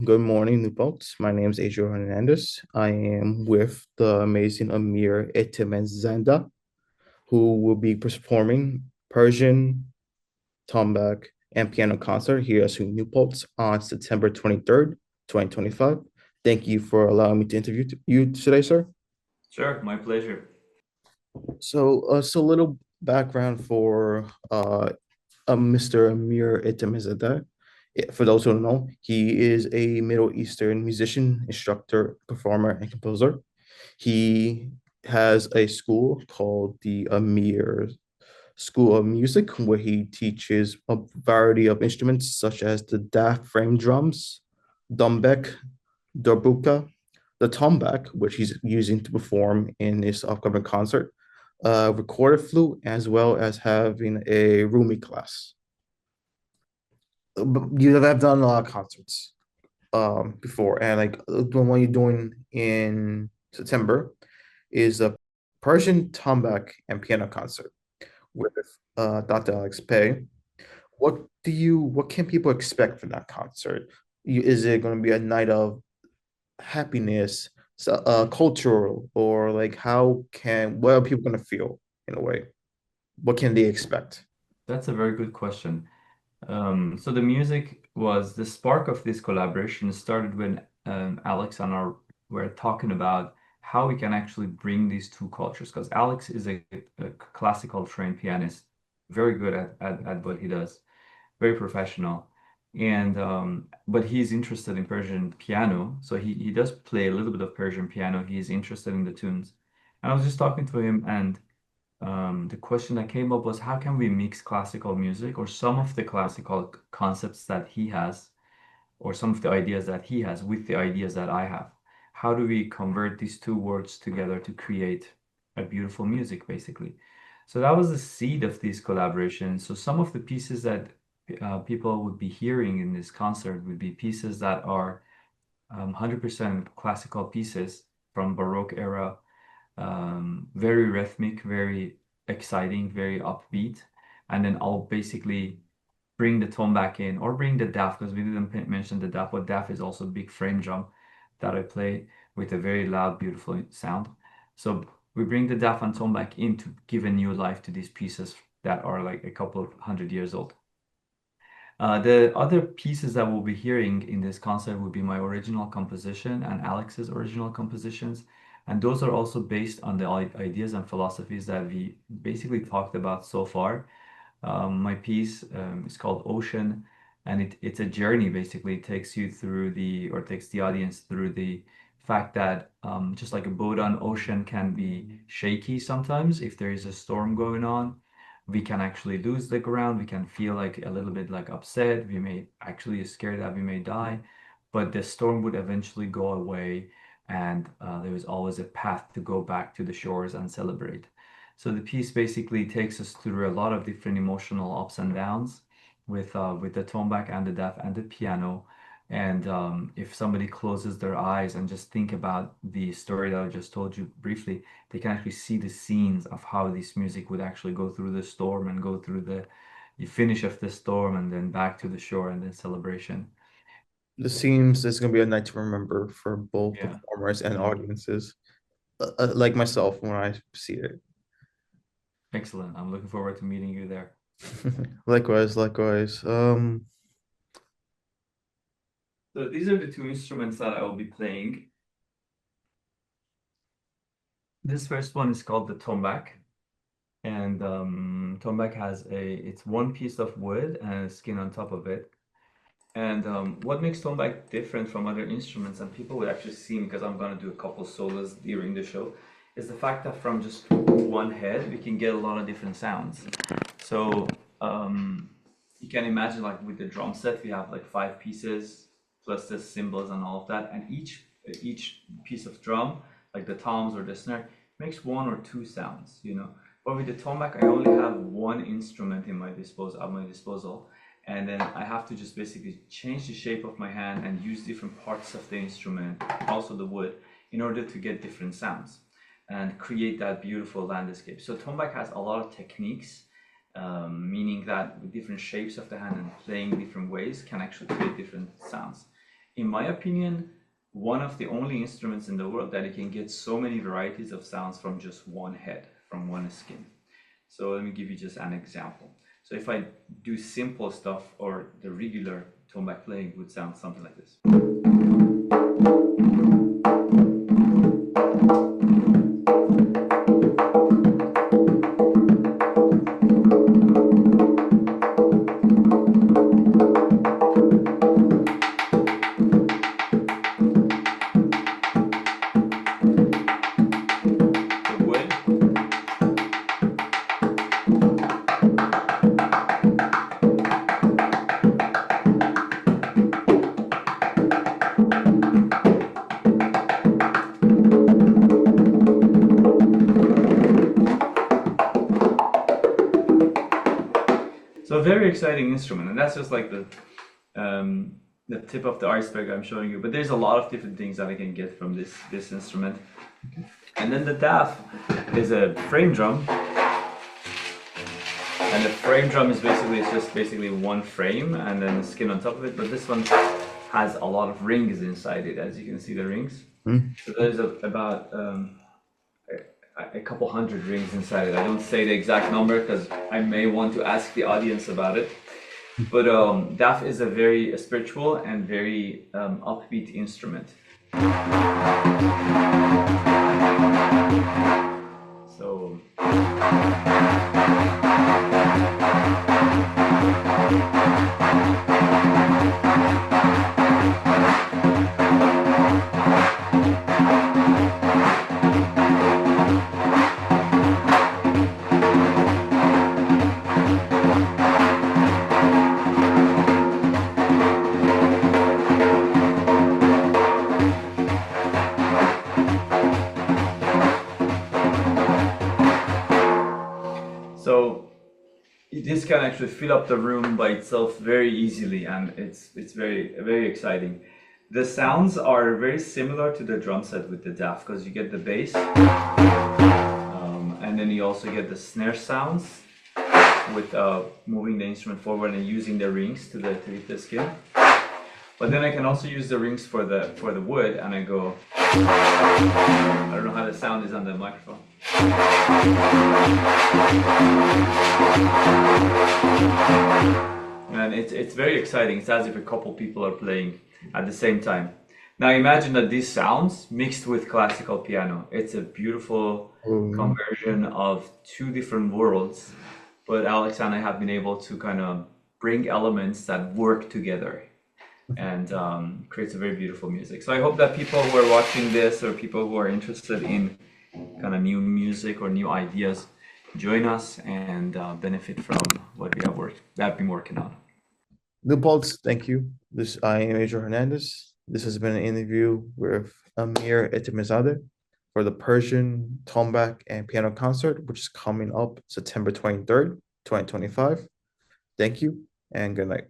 Good morning, New Paltz. My name is Adriel Hernandez. I am with the amazing Amir Etemadzadeh, who will be performing Persian, Tombak, and piano concert here at SUNY New Paltz on September 23rd, 2025. Thank you for allowing me to interview you today, sir. Sure, my pleasure. So a little background for Mr. Amir Etemadzadeh. For those who don't know, he is a Middle Eastern musician, instructor, performer, and composer. He has a school called the Amir School of Music, where he teaches a variety of instruments such as the daf frame drums, dumbek, darbuka, the tombak, which he's using to perform in this upcoming concert, recorded flute, as well as having a Rumi class. You have done a lot of concerts before, and like the one you're doing in September is a Persian tombak and piano concert with Dr. Alex Peh. What can people expect from that concert? Is it going to be a night of happiness, so, cultural, or like what are people going to feel in a way? What can they expect? That's a very good question. So the music was the spark of this collaboration started when Alex and I were talking about how we can actually bring these two cultures. Because Alex is a classical trained pianist, very good at what he does, very professional. And but he's interested in Persian piano, so he does play a little bit of Persian piano. He's interested in the tunes. And I was just talking to him and the question that came up was how can we mix classical music or some of the classical concepts that he has or some of the ideas that he has with the ideas that I have? How do we convert these two words together to create a beautiful music, basically? So that was the seed of these collaborations. So some of the pieces that people would be hearing in this concert would be pieces that are 100% classical pieces from Baroque era, very rhythmic, very exciting, very upbeat. And then I'll basically bring the tone back in or bring the DAF because we didn't mention the DAF, but DAF is also a big frame drum that I play with a very loud, beautiful sound. So we bring the DAF and tone back in to give a new life to these pieces that are like a couple of 100 years old. The other pieces that we'll be hearing in this concert will be my original composition and Alex's original compositions. And those are also based on the ideas and philosophies that we basically talked about so far. My piece is called Ocean, and it's a journey basically. It takes you through or takes the audience through the fact that just like a boat on ocean can be shaky sometimes if there is a storm going on, we can actually lose the ground. We can feel like a little bit like upset. We may actually scared that we may die, but the storm would eventually go away, and there is always a path to go back to the shores and celebrate. So the piece basically takes us through a lot of different emotional ups and downs with the tombak and the daf and the piano. And if somebody closes their eyes and just think about the story that I just told you briefly, they can actually see the scenes of how this music would actually go through the storm and go through the finish of the storm and then back to the shore and then celebration. This seems it's going to be a night to remember for both Yeah, performers and yeah. audiences, like myself when I see it. Excellent. I'm looking forward to meeting you there. Likewise, likewise. So these are the two instruments that I will be playing. This first one is called the tombak. And tombak has it's one piece of wood and a skin on top of it. And what makes tombak different from other instruments, and people will actually see me because I'm going to do a couple solos during the show, is the fact that from just one head we can get a lot of different sounds. So you can imagine like with the drum set we have like five pieces plus the cymbals and all of that, and each piece of drum, like the toms or the snare, makes one or two sounds, you know. But with the tombak, I only have one instrument in my disposal at my disposal, and then I have to just basically change the shape of my hand and use different parts of the instrument, also the wood, in order to get different sounds and create that beautiful landscape. So tombak has a lot of techniques, meaning that with different shapes of the hand and playing different ways can actually create different sounds. in my opinion, one of the only instruments in the world that it can get so many varieties of sounds from just one head, from one skin. So let me give you just an example. So if I do simple stuff, or the regular tombak playing would sound something like this. The wood. So a very exciting instrument, and that's just like the tip of the iceberg I'm showing you. But there's a lot of different things that I can get from this instrument. And then the daf is a frame drum, and the frame drum is basically one frame and then the skin on top of it. But this one has a lot of rings inside it, as you can see the rings. So there's about a couple hundred rings inside it. I don't say the exact number because I may want to ask the audience about it. But daf is a very spiritual and very upbeat instrument. So this can actually fill up the room by itself very easily, and it's very exciting. The sounds are very similar to the drum set with the daf, because you get the bass, and then you also get the snare sounds with moving the instrument forward and using the rings to hit the skin. But then I can also use the rings for the wood, and I go. I don't know how the sound is on the microphone. And it's very exciting. It's as if a couple people are playing at the same time. Now imagine that these sounds mixed with classical piano. It's a beautiful conversion of two different worlds. But Alex and I have been able to kind of bring elements that work together and creates a very beautiful music. So I hope that people who are watching this, or people who are interested in kind of new music or new ideas, join us and benefit from what we have been working on. New Paltz, thank you. I am Major Hernandez. This has been an interview with Amir Etemadzadeh for the Persian, Tombak, and piano concert, which is coming up September 23rd, 2025. Thank you, and good night.